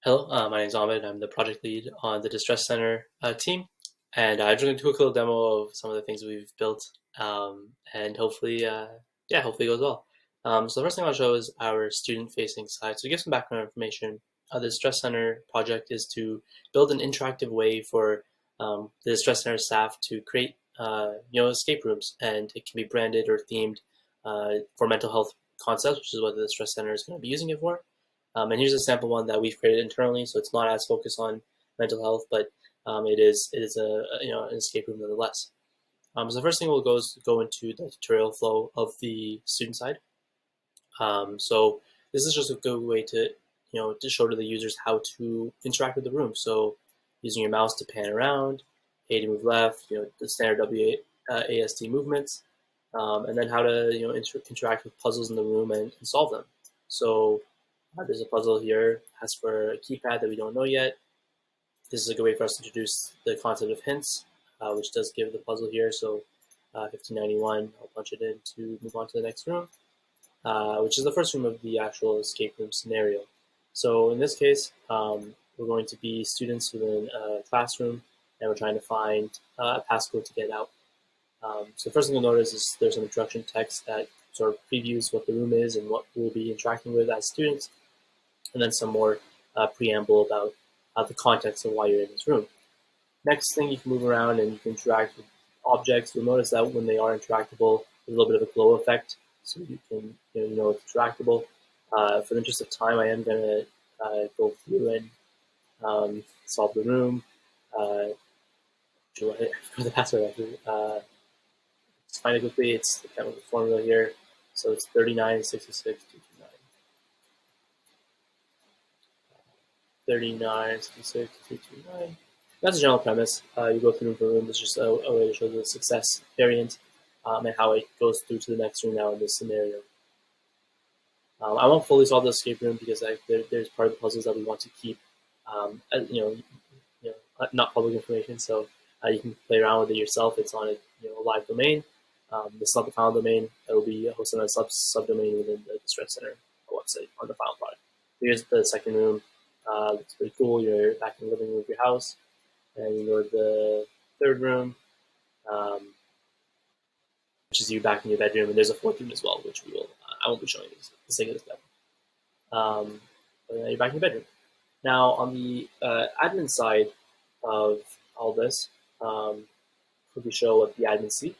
Hello, my name is Ahmed. I'm the project lead on the Distress Center team, and I'm just going to do a quick little demo of some of the things we've built, and hopefully it goes well. So the first thing I'll show is our student-facing side. So to give some background information, the Distress Center project is to build an interactive way for the Distress Center staff to create, escape rooms, and it can be branded or themed for mental health concepts, which is what the Distress Center is going to be using it for. And here's a sample one that we've created internally, so it's not as focused on mental health, but it is an escape room nonetheless. So the first thing we'll go into the tutorial flow of the student side. So this is just a good way to show to the users how to interact with the room. So using your mouse to pan around, A to move left, the standard WASD movements, and then how to interact with puzzles in the room and solve them. So there's a puzzle here, asks for a keypad that we don't know yet. This is a good way for us to introduce the concept of hints, which does give the puzzle here. So 1591, I'll punch it in to move on to the next room, which is the first room of the actual escape room scenario. So in this case, we're going to be students within a classroom, and we're trying to find a passcode to get out. So the first thing you'll notice is there's some instruction text that sort of previews what the room is and what we'll be interacting with as students, and then some more preamble about the context of why you're in this room. Next thing, you can move around and you can interact with objects. You'll notice that when they are interactable, there's a little bit of a glow effect, so you can it's interactable. For the interest of time, I am going to go through and solve the room. For the password, actually. Let's find it quickly. It's the chemical formula here. So it's 39662229. 39662229. That's a general premise. You go through the room. It's just a way to show the success variant and how it goes through to the next room now in this scenario. I won't fully solve the escape room because there's part of the puzzles that we want to keep, not public information. So you can play around with it yourself. It's on a live domain. This is not the final domain. It will be hosted on a subdomain within the Distress Center website on the final product. Here's the second room. It's pretty cool. You're back in the living room of your house, and you go to the third room, which is you back in your bedroom, and there's a fourth room as well, which I won't be showing you the sake of this demo. But then you're back in your bedroom. Now on the admin side of all this, we show what the admins see.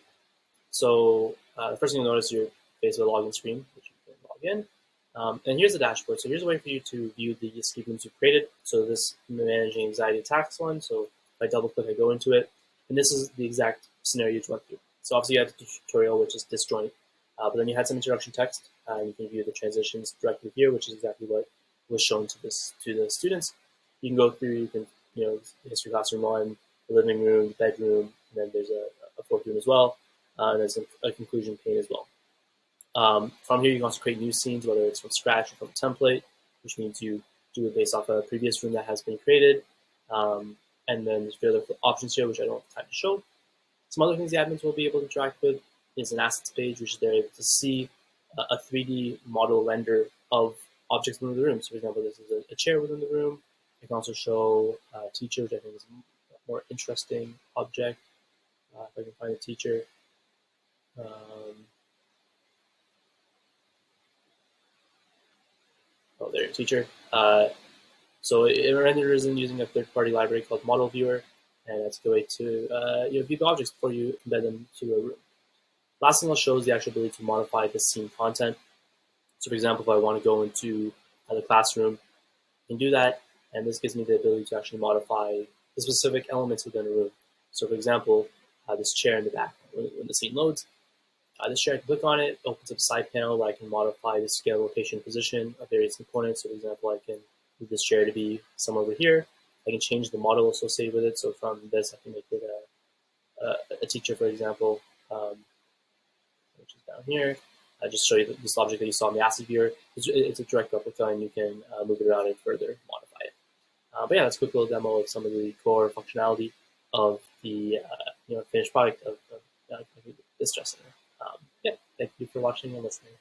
So the first thing you'll notice, you're faced with a login screen, which you can log in. And here's the dashboard. So here's a way for you to view the escape rooms you've created. So this managing anxiety attacks one. So if I double click, I go into it. And this is the exact scenario you went through. So obviously you had the tutorial, which is disjoint. But then you had some introduction text. You can view the transitions directly here, which is exactly what was shown to the students. You can go through, you can, history classroom 1, the living room, the bedroom, and then there's a fourth room as well. And there's a conclusion pane as well. From here, you can also create new scenes, whether it's from scratch or from a template, which means you do it based off a previous room that has been created. And then there's further options here, which I don't have time to show. Some other things the admins will be able to interact with is an assets page, which they're able to see a 3D model render of objects within the room. So, for example, this is a chair within the room. You can also show a teacher, which I think is a more interesting object. If I can find a teacher. There's a teacher. So it renders in using a third-party library called Model Viewer, and that's a good way to view the objects before you embed them to a room. Last thing I'll show is the actual ability to modify the scene content. So, for example, if I want to go into the classroom, I can do that, and this gives me the ability to actually modify the specific elements within a room. So, for example, this chair in the back, when the scene loads, this chair, I can click on it, opens up a side panel where I can modify the scale, location, position of various components. So, for example, I can move this chair to be somewhere over here. I can change the model associated with it. So from this, I can make it a teacher, for example, which is down here. I just show you this object that you saw in the asset viewer. It's a direct replica, and you can move it around and further modify it. But yeah, that's a quick little demo of some of the core functionality of the finished product of Distress Center. Yeah, thank you for watching and listening.